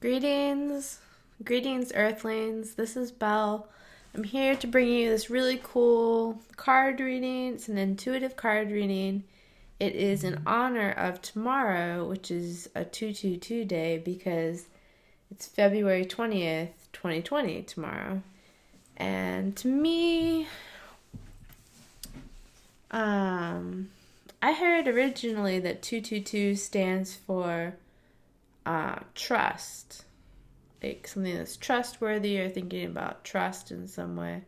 Greetings, Earthlings. This is Belle. I'm here to bring you this really cool card reading. It's an intuitive card reading. It is in honor of tomorrow, which is a 222 day because it's February 20th, 2020 tomorrow. And to me, I heard originally that 222 stands for trust, like something that's trustworthy, or thinking about trust in some way,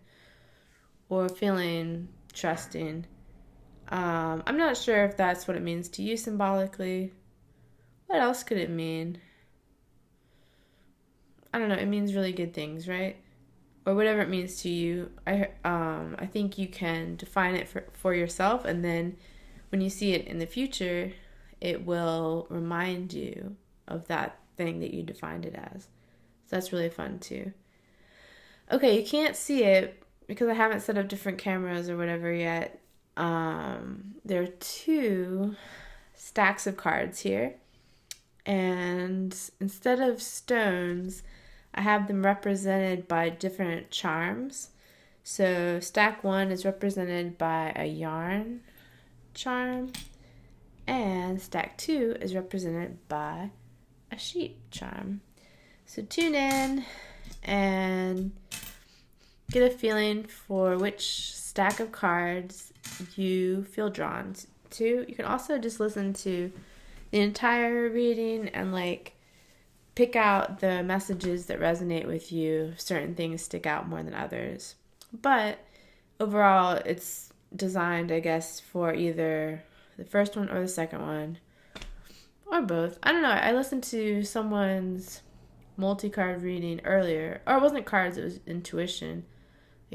or feeling trusting. I'm not sure if that's what it means to you symbolically. What else could it mean? I don't know. It means really good things, right? Or whatever it means to you. I think you can define it for yourself, and then when you see it in the future, it will remind you of that thing that you defined it as. So that's really fun too. Okay, you can't see it because I haven't set up different cameras or whatever yet. There are two stacks of cards here, and instead of stones, I have them represented by different charms. So stack 1 is represented by a yarn charm, and stack 2 is represented by a sheep charm. So tune in and get a feeling for which stack of cards you feel drawn to. You can also just listen to the entire reading and pick out the messages that resonate with you. Certain things stick out more than others. But overall, it's designed, I guess, for either the first one or the second one. Or both. I don't know. I listened to someone's multi-card reading earlier. Or it wasn't cards, it was intuition.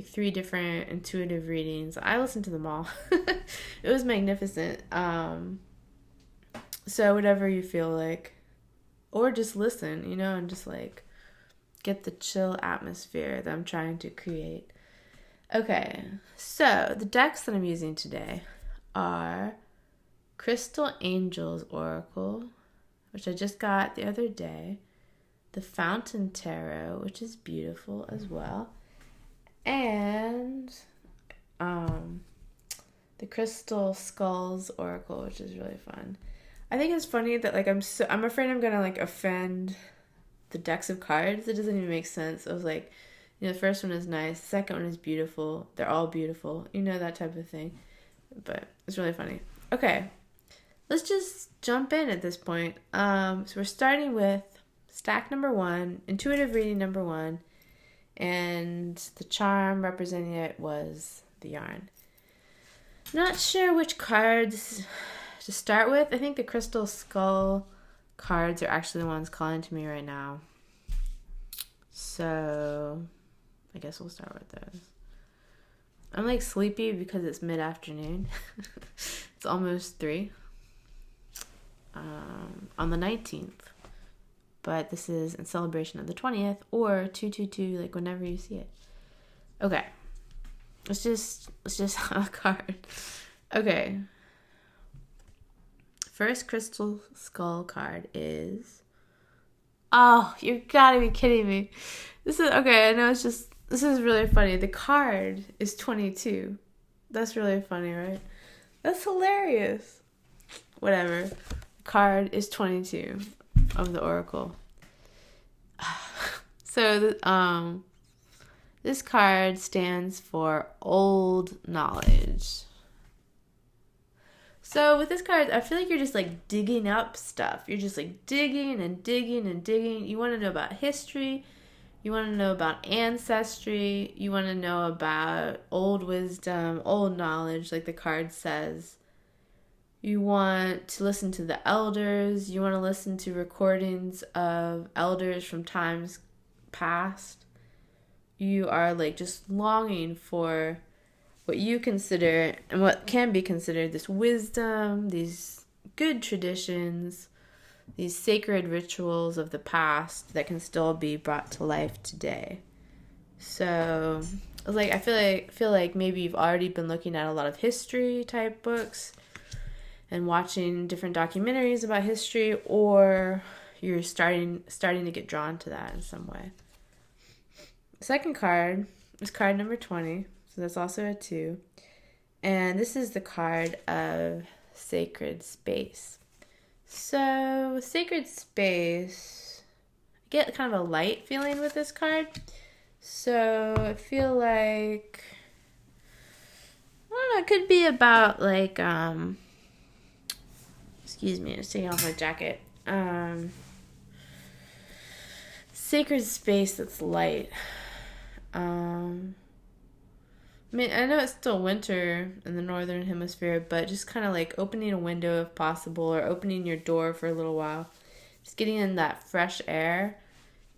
3 different intuitive readings. I listened to them all. It was magnificent. So whatever you feel like. Or just listen, and just get the chill atmosphere that I'm trying to create. Okay, so the decks that I'm using today are Crystal Angels Oracle, which I just got the other day, the Fountain Tarot, which is beautiful as well, and the Crystal Skulls Oracle, which is really fun. I think it's funny that I'm afraid I'm gonna offend the decks of cards. It doesn't even make sense. I was the first one is nice, the second one is beautiful. They're all beautiful, that type of thing. But it's really funny. Okay, let's just jump in at this point. So we're starting with stack number 1, intuitive reading number 1, and the charm representing it was the yarn. Not sure which cards to start with. I think the Crystal Skull cards are actually the ones calling to me right now. So I guess we'll start with those. I'm sleepy because it's mid-afternoon. It's almost 3 on the 19th. But this is in celebration of the 20th or 222, whenever you see it. Okay. Let's just have a card. Okay. First Crystal Skull card is... Oh, you gotta be kidding me. This is... Okay, I know this is really funny. The card is 22. That's really funny, right? That's hilarious. Whatever. The card is 22 of the Oracle. So, this card stands for old knowledge. So with this card, I feel like you're just digging up stuff. You're just digging and digging and digging. You want to know about history. You want to know about ancestry. You want to know about old wisdom, old knowledge, like the card says. You want to listen to the elders. You want to listen to recordings of elders from times past. You are just longing for what you consider and what can be considered this wisdom, these good traditions, these sacred rituals of the past that can still be brought to life today. So, I feel like maybe you've already been looking at a lot of history type books and watching different documentaries about history, or you're starting to get drawn to that in some way. Second card is card number 20. So that's also a 2. And this is the card of Sacred Space. So Sacred Space, I get kind of a light feeling with this card. So I feel like, I don't know, it could be about like, excuse me, just taking off my jacket. Sacred space that's light. I mean, I know it's still winter in the northern hemisphere, but just kind of like opening a window if possible, or opening your door for a little while. Just getting in that fresh air,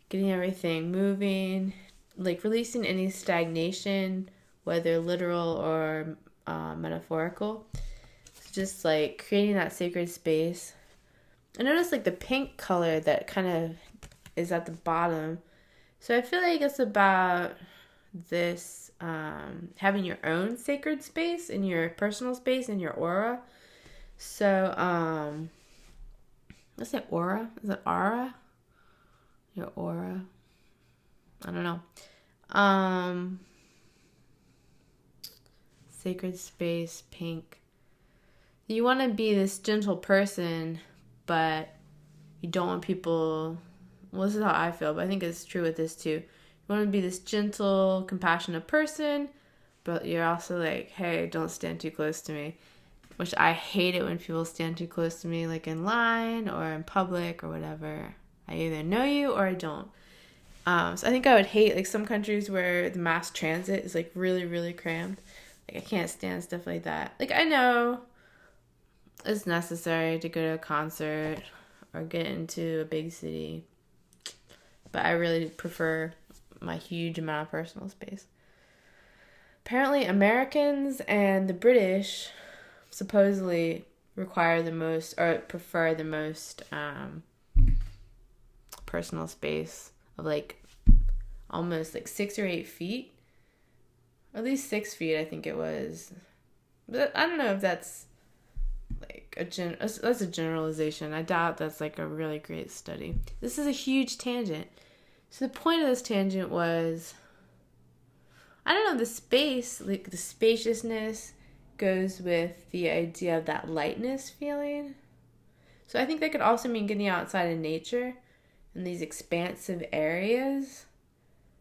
getting everything moving, like releasing any stagnation, whether literal or metaphorical. So just like creating that sacred space. I noticed like the pink color that kind of is at the bottom. So I feel like it's about this having your own sacred space in your personal space, in your aura. So let's say aura. Is it aura? Your aura. I don't know. Sacred space, pink. You want to be this gentle person, but you don't want people... Well, this is how I feel, but I think it's true with this too. You want to be this gentle, compassionate person, but you're also like, hey, don't stand too close to me. Which I hate it when people stand too close to me, like in line or in public or whatever. I either know you or I don't. So I think I would hate like some countries where the mass transit is like really, really crammed. Like I can't stand stuff like that. Like I know it's necessary to go to a concert or get into a big city, but I really prefer my huge amount of personal space. Apparently Americans and the British supposedly require the most, or prefer the most personal space of like almost like 6 or 8 feet. Or at least 6 feet, I think it was. But I don't know if that's like that's a generalization. I doubt that's like a really great study. This is a huge tangent. So the point of this tangent was, I don't know, the space, like the spaciousness goes with the idea of that lightness feeling. So I think that could also mean getting outside in nature in these expansive areas.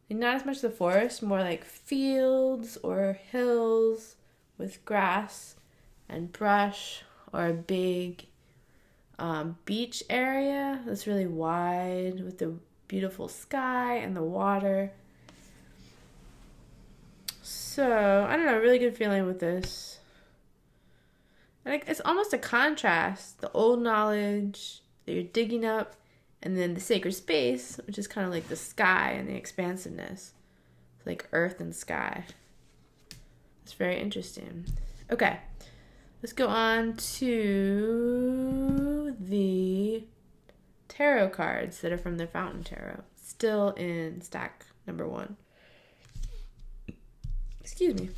Like not as much the forest, more like fields or hills with grass and brush, or a big beach area that's really wide with the beautiful sky and the water. So, I don't know, really good feeling with this. Like it's almost a contrast. The old knowledge that you're digging up, and then the sacred space, which is kind of like the sky and the expansiveness. It's like earth and sky. It's very interesting. Okay, let's go on to the tarot cards that are from the Fountain Tarot. Still in stack number 1. Excuse me.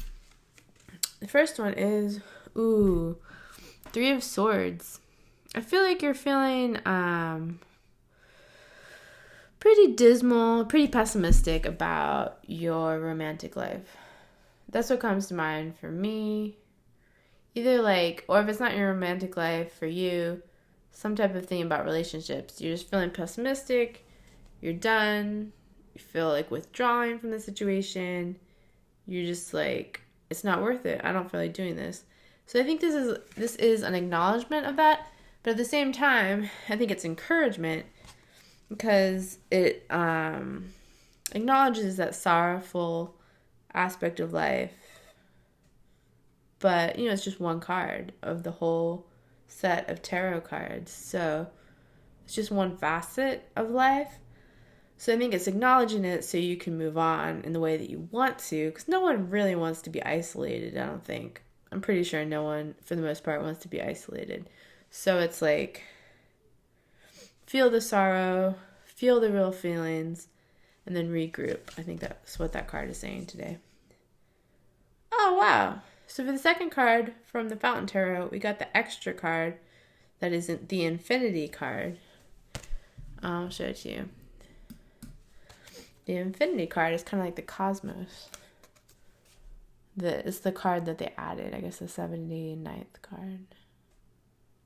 The first one is, 3 of Swords. I feel like you're feeling pretty dismal, pretty pessimistic about your romantic life. That's what comes to mind for me. Either like, or if it's not your romantic life for you, some type of thing about relationships. You're just feeling pessimistic. You're done. You feel like withdrawing from the situation. You're just like, it's not worth it. I don't feel like doing this. So I think this is an acknowledgement of that. But at the same time, I think it's encouragement, because it acknowledges that sorrowful aspect of life. But, you know, it's just one card of the whole set of tarot cards. So it's just one facet of life. So I think it's acknowledging it so you can move on in the way that you want to, because no one really wants to be isolated, I don't think. I'm pretty sure no one, for the most part, wants to be isolated. So it's like, feel the sorrow, feel the real feelings, and then regroup. I think that's what that card is saying today. Oh, wow. So for the second card from the Fountain Tarot, we got the extra card that isn't the Infinity card. I'll show it to you. The Infinity card is kind of like the Cosmos. It's the card that they added, I guess the 79th card.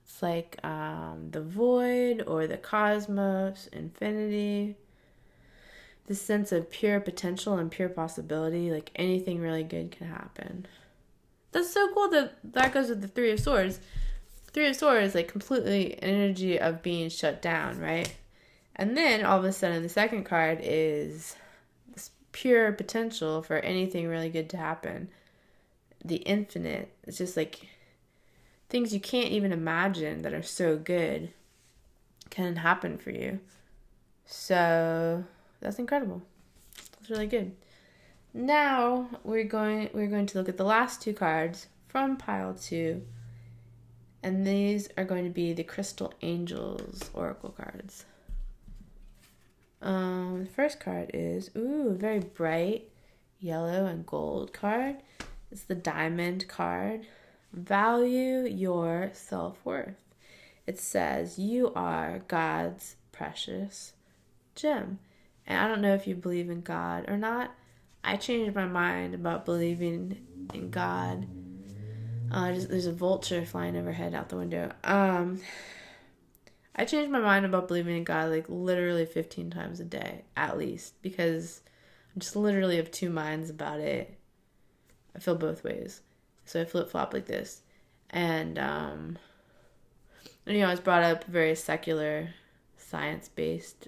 It's like the void or the cosmos, infinity. This sense of pure potential and pure possibility, like anything really good can happen. That's so cool that goes with the Three of Swords. Three of Swords, like completely energy of being shut down, right? And then all of a sudden the second card is this pure potential for anything really good to happen. The infinite. It's just like things you can't even imagine that are so good can happen for you. So that's incredible. It's really good. Now we're going to look at the last two cards from pile 2. And these are going to be the Crystal Angels Oracle cards. The first card is a very bright yellow and gold card. It's the Diamond card. Value your self-worth. It says you are God's precious gem. And I don't know if you believe in God or not. I changed my mind about believing in God. There's a vulture flying overhead out the window. I changed my mind about believing in God like literally 15 times a day, at least, because I'm just literally of two minds about it. I feel both ways. So I flip-flop like this. And, I was brought up very secular, science-based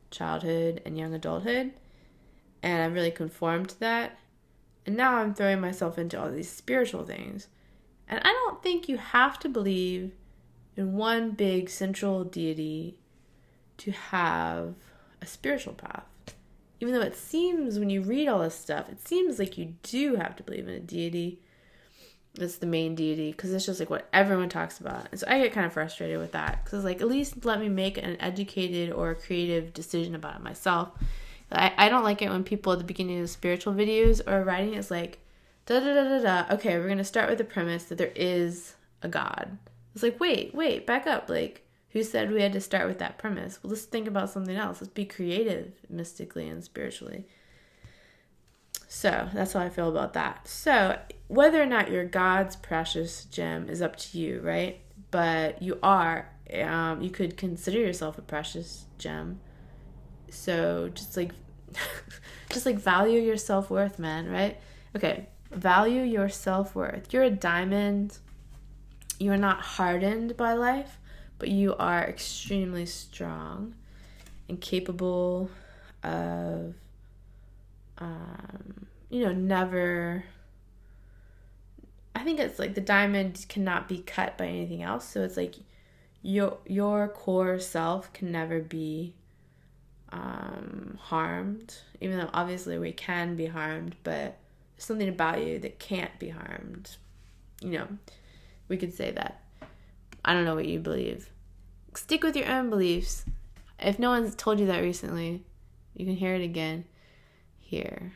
childhood and young adulthood. And I really conformed to that. And now I'm throwing myself into all these spiritual things. And I don't think you have to believe in one big central deity to have a spiritual path. Even though it seems, when you read all this stuff, it seems like you do have to believe in a deity. That's the main deity, because it's just like what everyone talks about. And so I get kind of frustrated with that, because like, at least let me make an educated or creative decision about it myself. I don't like it when people at the beginning of spiritual videos are writing, it's like, da-da-da-da-da, okay, we're going to start with the premise that there is a God. It's like, wait, back up. Like, who said we had to start with that premise? Well, let's think about something else. Let's be creative, mystically and spiritually. So, that's how I feel about that. So, whether or not you're God's precious gem is up to you, right? But you are, you could consider yourself a precious gem. So, just like value your self-worth, man, right? Okay, value your self-worth. You're a diamond. You are not hardened by life, but you are extremely strong and capable of, never. I think it's like the diamond cannot be cut by anything else. So it's like your core self can never be harmed, even though obviously we can be harmed, but there's something about you that can't be harmed. We could say that. I don't know what you believe. Stick with your own beliefs. If no one's told you that recently, you can hear it again here.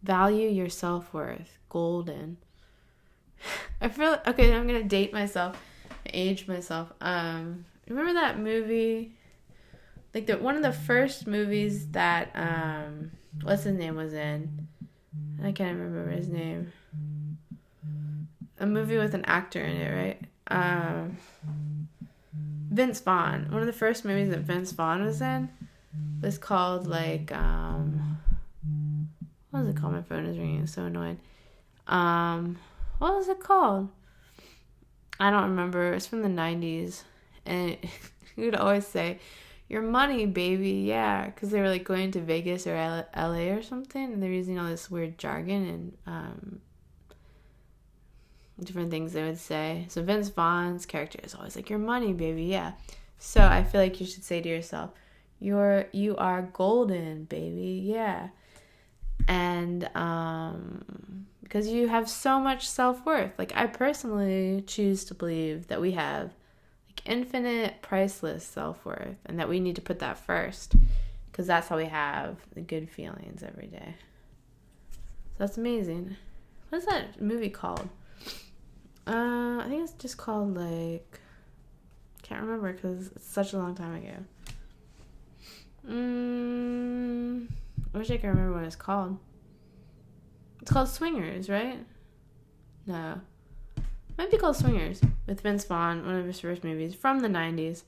Value your self-worth. Golden. I feel okay. I'm gonna date myself, age myself. Remember that movie? Like one of the first movies that what's his name was in? I can't remember his name. A movie with an actor in it, right? Vince Vaughn. One of the first movies that Vince Vaughn was in was called like what was it called? My phone is ringing. It's so annoying. What was it called? I don't remember. It's from the 90s. And he would always say, your money, baby, yeah. Because they were like going to Vegas or LA or something. And they were using all this weird jargon and different things they would say. So Vince Vaughn's character is always like, your money, baby, yeah. So I feel like you should say to yourself, you are golden, baby, yeah. And because you have so much self-worth. Like, I personally choose to believe that we have like infinite, priceless self-worth, and that we need to put that first, because that's how we have the good feelings every day. So that's amazing. What is that movie called? I think it's just called like, Can't remember because it's such a long time ago. I wish I could remember what it's called. It's called Swingers, right? No. It might be called Swingers with Vince Vaughn, one of his first movies from the 90s.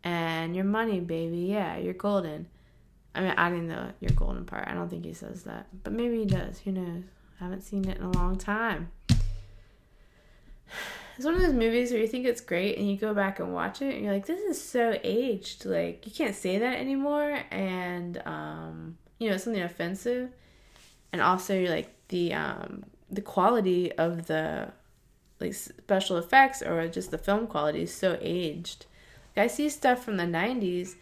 And your money, baby. Yeah, you're golden. I mean, adding the your golden part. I don't think he says that. But maybe he does. Who knows? I haven't seen it in a long time. It's one of those movies where you think it's great and you go back and watch it and you're like, this is so aged. Like, you can't say that anymore. And, it's something offensive. And also, you're like, the quality of the, like, special effects or just the film quality is so aged. Like, I see stuff from the 90s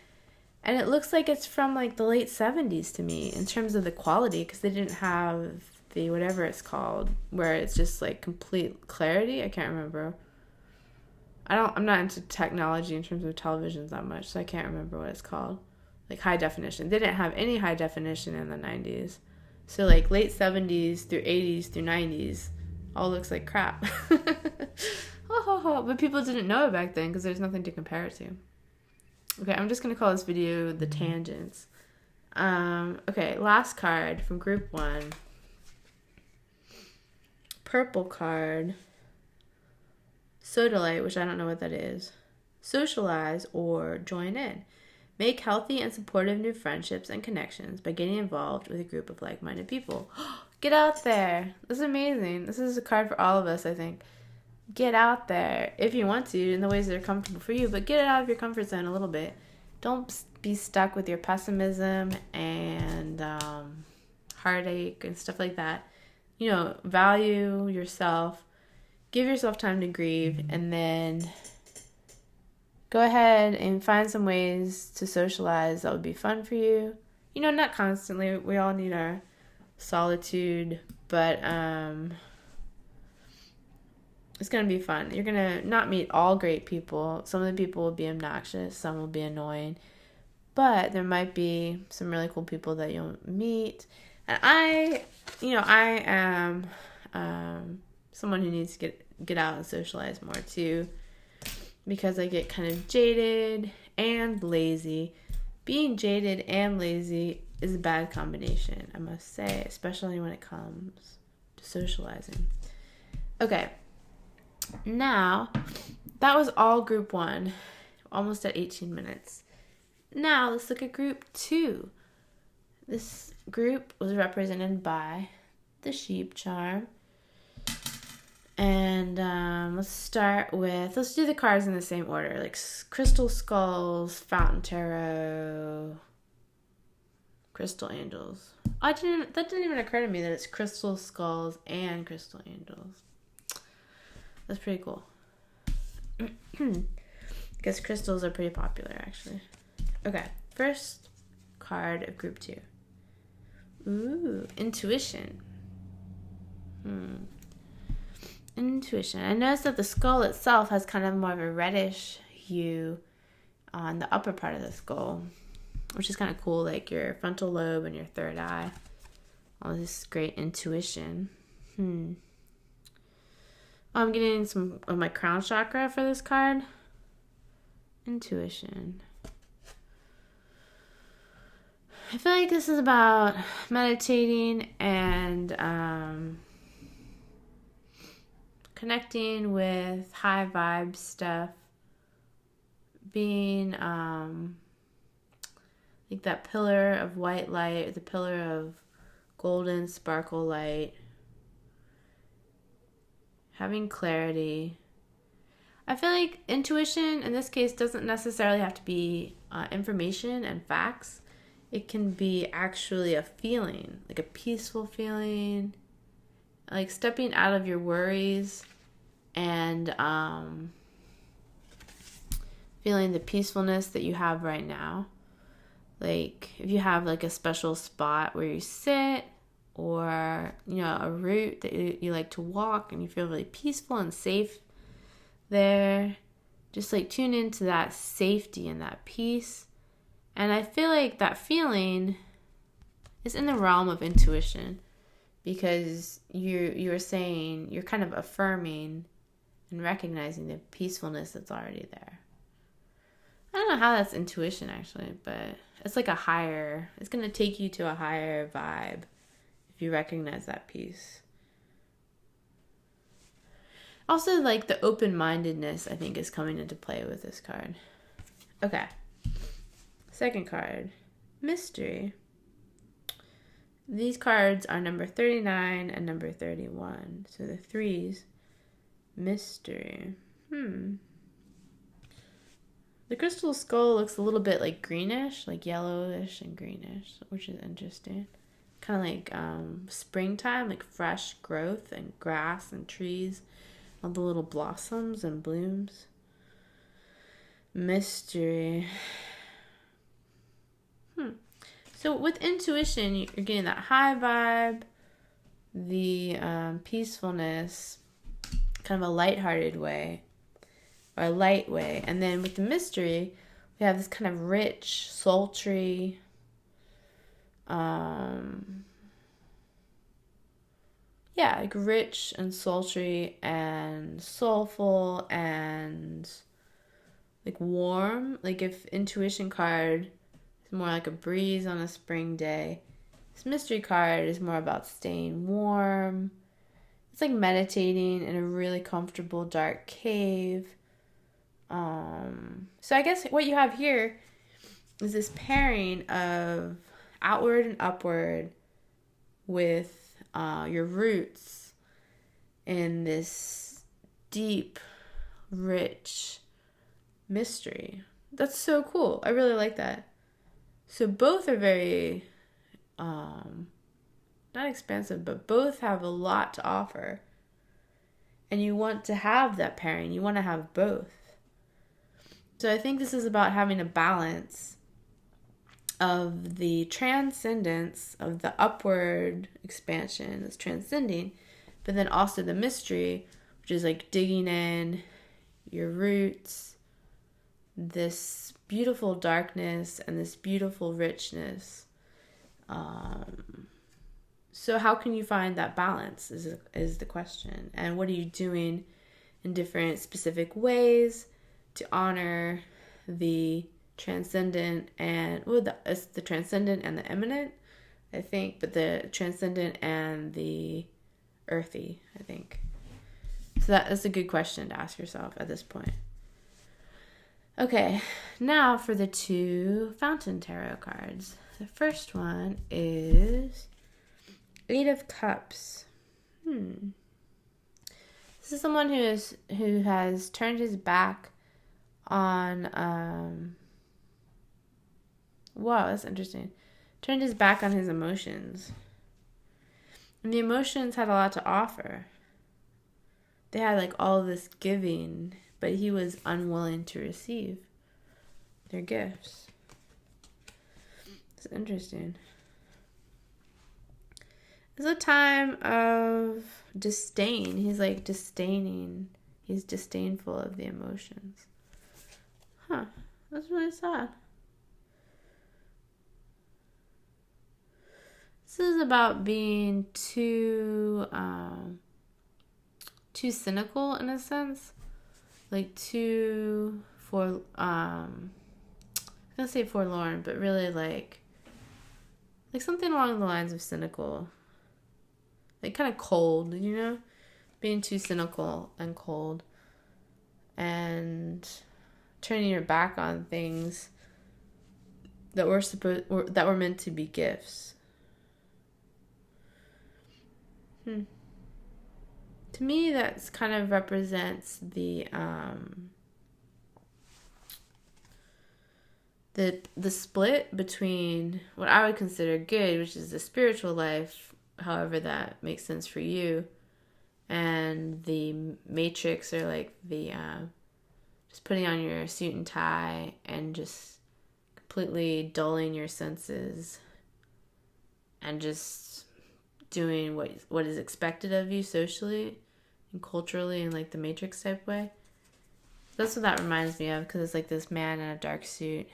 and it looks like it's from, like, the late 70s to me in terms of the quality because they didn't have the whatever it's called where it's just like complete clarity. I can't remember. I'm not into technology in terms of televisions that much, so I can't remember what it's called. Like high definition. They didn't have any high definition in the 90s. So like late 70s through 80s through 90s all looks like crap. But people didn't know it back then because there's nothing to compare it to. Okay, I'm just going to call this video The Tangents. Okay, last card from group 1. Purple card. Sodalite, which I don't know what that is. Socialize or join in. Make healthy and supportive new friendships and connections by getting involved with a group of like-minded people. Get out there. This is amazing. This is a card for all of us, I think. Get out there if you want to in the ways that are comfortable for you, but get it out of your comfort zone a little bit. Don't be stuck with your pessimism and heartache and stuff like that. Value yourself. Give yourself time to grieve, and then go ahead and find some ways to socialize that would be fun for you. Not constantly. We all need our solitude, but it's going to be fun. You're going to not meet all great people. Some of the people will be obnoxious. Some will be annoying. But there might be some really cool people that you'll meet. And I am someone who needs to get out and socialize more too, because I get kind of jaded and lazy. Being jaded and lazy is a bad combination, I must say, especially when it comes to socializing. Okay, now that was all group 1, almost at 18 minutes. Now let's look at group 2. This group was represented by the sheep charm. And let's do the cards in the same order. Like Crystal Skulls, Fountain Tarot, Crystal Angels. That didn't even occur to me that it's Crystal Skulls and Crystal Angels. That's pretty cool. I guess crystals are pretty popular, actually. Okay, first card of group 2. Ooh, Intuition. Intuition. I noticed that the skull itself has kind of more of a reddish hue on the upper part of the skull, which is kind of cool, like your frontal lobe and your third eye. All this great intuition. I'm getting some of my crown chakra for this card. Intuition. I feel like this is about meditating and connecting with high vibe stuff, being like that pillar of white light, the pillar of golden sparkle light, having clarity. I feel like intuition in this case doesn't necessarily have to be information and facts. It can be actually a feeling, like a peaceful feeling, like stepping out of your worries and feeling the peacefulness that you have right now. Like if you have like a special spot where you sit, or a route that you like to walk and you feel really peaceful and safe there, just like tune into that safety and that peace. And I feel like that feeling is in the realm of intuition, because you're saying, you're kind of affirming and recognizing the peacefulness that's already there. don't know how that's intuition actually, but it's like it's going to take you to a higher vibe if you recognize that piece. Also, like the open-mindedness, I think, is coming into play with this card. Okay. Second card, mystery. These cards are number 39 and number 31. So the threes, mystery. The crystal skull looks a little bit like greenish, like yellowish and greenish, which is interesting. Kind of like springtime, like fresh growth and grass and trees, all the little blossoms and blooms. Mystery. So with intuition, you're getting that high vibe, the peacefulness, kind of a lighthearted way, or a light way. And then with the mystery, we have this kind of rich, sultry, like rich and sultry and soulful and like warm. Like if intuition card is more like a breeze on a spring day, this mystery card is more about staying warm. It's like meditating in a really comfortable dark cave. So I guess what you have here is this pairing of outward and upward with your roots in this deep, rich mystery. That's so cool. I really like that. So both are very, not expansive, but both have a lot to offer. And you want to have that pairing. You want to have both. So I think this is about having a balance of the transcendence of the upward expansion that's transcending, but then also the mystery, which is like digging in your roots, this beautiful darkness and this beautiful richness. So how can you find that balance is the question. And what are you doing in different specific ways to honor the transcendent and it's the transcendent and the immanent, I think, but the transcendent and the earthy, I think. So that's a good question to ask yourself at this point. Okay, now for the two Fountain Tarot cards. The first one is Eight of Cups. This is someone who has turned his back on wow, that's interesting. Turned his back on his emotions. And the emotions had a lot to offer. They had like all this giving, but he was unwilling to receive their gifts. It's interesting. It's a time of disdain. He's like disdaining. He's disdainful of the emotions. That's really sad. This is about being too cynical in a sense, like I'm gonna say forlorn, but really like something along the lines of cynical, like kind of cold, being too cynical and cold, and turning your back on things that were meant to be gifts. To me, that's kind of represents the split between what I would consider good, which is the spiritual life, however that makes sense for you, and the matrix, or like the just putting on your suit and tie and just completely dulling your senses and just doing what is expected of you socially and culturally in like the matrix type way. That's what that reminds me of, because it's like this man in a dark suit,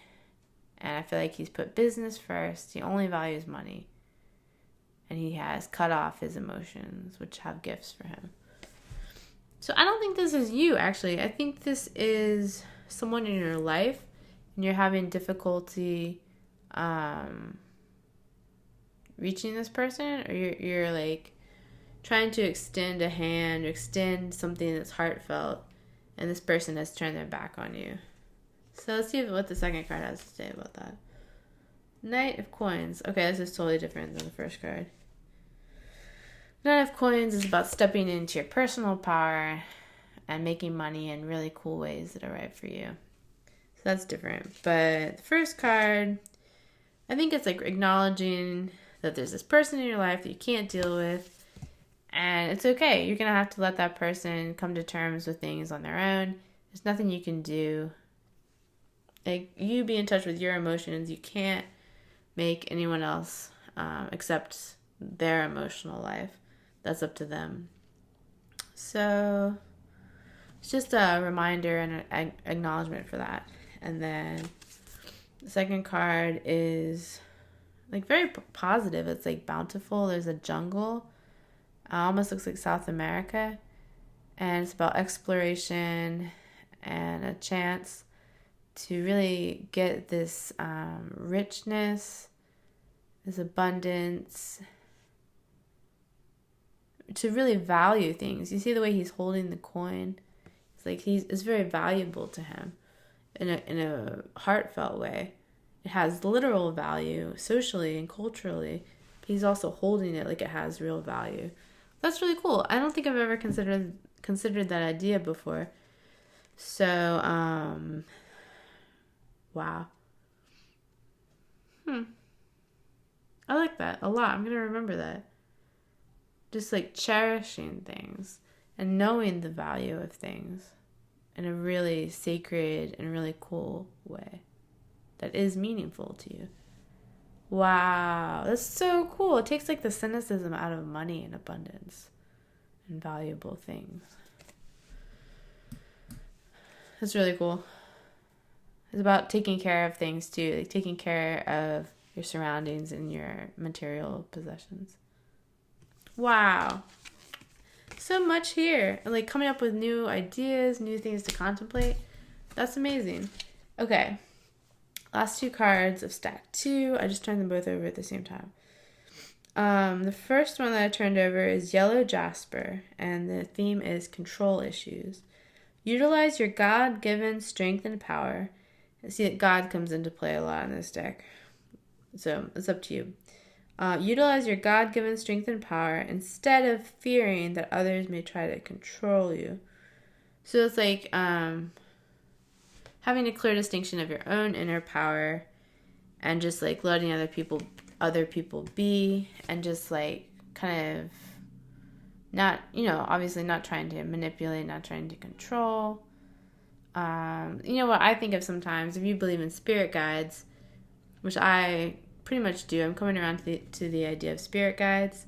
and I feel like he's put business first. He only values money, and he has cut off his emotions, which have gifts for him. So I don't think this is you, actually. I think this is someone in your life and you're having difficulty reaching this person, or you're like trying to extend a hand or extend something that's heartfelt, and this person has turned their back on you. So let's see what the second card has to say about that. Knight of Coins. Okay, this is totally different than the first card. Knight of Coins is about stepping into your personal power and making money in really cool ways that are right for you. So that's different. But the first card, I think it's like acknowledging that there's this person in your life that you can't deal with, and it's okay. You're going to have to let that person come to terms with things on their own. There's nothing you can do. Like, you be in touch with your emotions. You can't make anyone else accept their emotional life. That's up to them. So it's just a reminder and an acknowledgement for that. And then the second card is like very positive. It's like bountiful. There's a jungle. Almost looks like South America. And it's about exploration and a chance to really get this richness, this abundance, to really value things. You see the way he's holding the coin? It's like it's very valuable to him in a heartfelt way. It has literal value socially and culturally, but he's also holding it like it has real value. That's really cool. I don't think I've ever considered that idea before. So, wow. I like that a lot. I'm going to remember that. Just like cherishing things and knowing the value of things in a really sacred and really cool way that is meaningful to you. Wow, that's so cool. It takes like the cynicism out of money and abundance and valuable things. That's really cool. It's about taking care of things too, like taking care of your surroundings and your material possessions. Wow. So much here. And like coming up with new ideas, new things to contemplate. That's amazing. Okay. Last two cards of stack 2. I just turned them both over at the same time. The first one that I turned over is Yellow Jasper, and the theme is control issues. Utilize your God-given strength and power. I see that God comes into play a lot in this deck. So it's up to you. Utilize your God-given strength and power instead of fearing that others may try to control you. So it's like having a clear distinction of your own inner power and just like letting other people be, and just like kind of not, obviously not trying to manipulate, not trying to control. What I think of sometimes, if you believe in spirit guides, which I pretty much do, I'm coming around to the idea of spirit guides.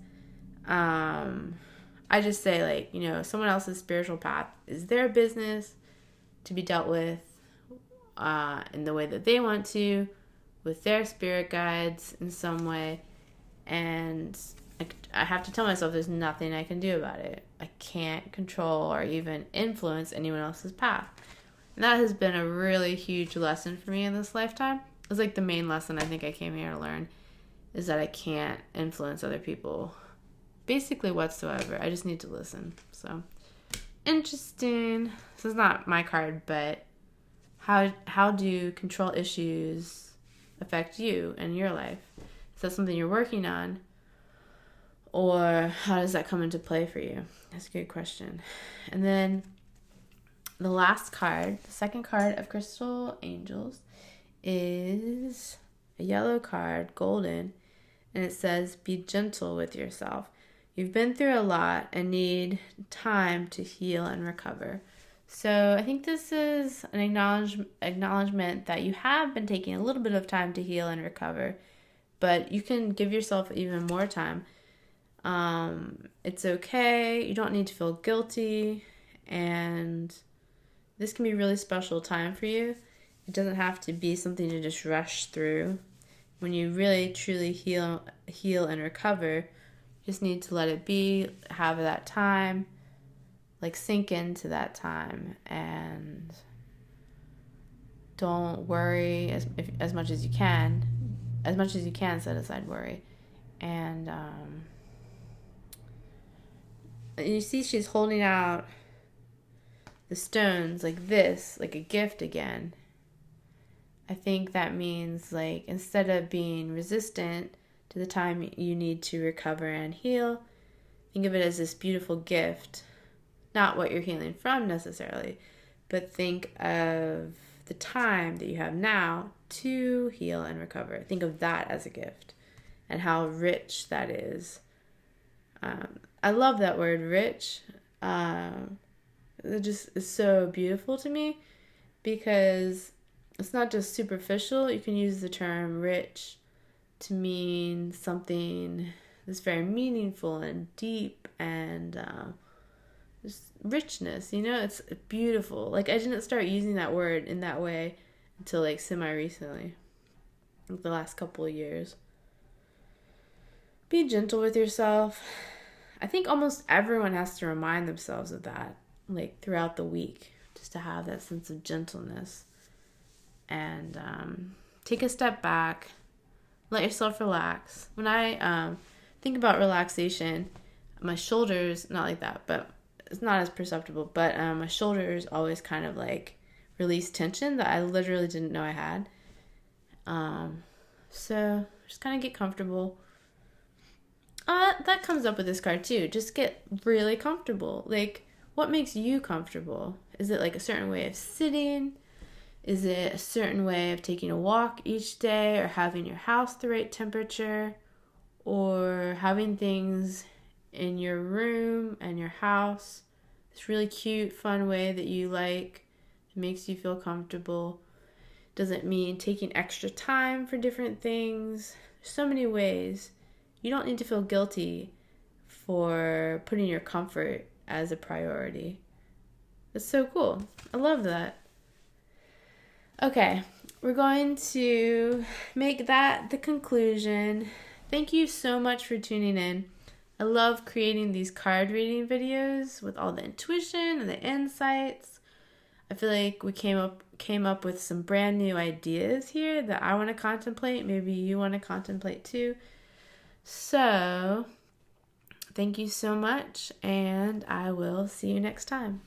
I just say, like, someone else's spiritual path is their business to be dealt with in the way that they want to, with their spirit guides in some way. And I have to tell myself there's nothing I can do about it. I can't control or even influence anyone else's path. And that has been a really huge lesson for me in this lifetime. It's like the main lesson I think I came here to learn, is that I can't influence other people basically whatsoever. I just need to listen. So interesting. This is not my card, but how do control issues affect you and your life? Is that something you're working on? Or how does that come into play for you? That's a good question. And then the last card, the second card of Crystal Angels, is a yellow card, golden, and it says, be gentle with yourself. You've been through a lot and need time to heal and recover. So I think this is an acknowledgement that you have been taking a little bit of time to heal and recover, but you can give yourself even more time. It's okay. You don't need to feel guilty, and this can be a really special time for you. It doesn't have to be something to just rush through. When you really, truly heal and recover, you just need to let it be, have that time, like sink into that time, and Don't worry as much as you can. As much as you can, set aside worry. And you see she's holding out the stones like this, like a gift again. I think that means, like, instead of being resistant to the time you need to recover and heal, think of it as this beautiful gift. Not what you're healing from necessarily, but think of the time that you have now to heal and recover. Think of that as a gift and how rich that is. I love that word, rich. It just is so beautiful to me because it's not just superficial. You can use the term rich to mean something that's very meaningful and deep and just richness, you know? It's beautiful. Like, I didn't start using that word in that way until, like, semi-recently, like the last couple of years. Be gentle with yourself. I think almost everyone has to remind themselves of that, like, throughout the week, just to have that sense of gentleness. And take a step back. Let yourself relax. When I think about relaxation, my shoulders, not like that, but it's not as perceptible, but my shoulders always kind of like release tension that I literally didn't know I had. So just kind of get comfortable. That comes up with this card too. Just get really comfortable. Like, what makes you comfortable? Is it like a certain way of sitting? Is it a certain way of taking a walk each day, or having your house the right temperature, or having things in your room and your house this really cute, fun way that you like, makes you feel comfortable? Does it mean taking extra time for different things? There's so many ways. You don't need to feel guilty for putting your comfort as a priority. That's so cool. I love that. Okay, we're going to make that the conclusion. Thank you so much for tuning in. I love creating these card reading videos with all the intuition and the insights. I feel like we came up with some brand new ideas here that I want to contemplate. Maybe you want to contemplate too. So, thank you so much, and I will see you next time.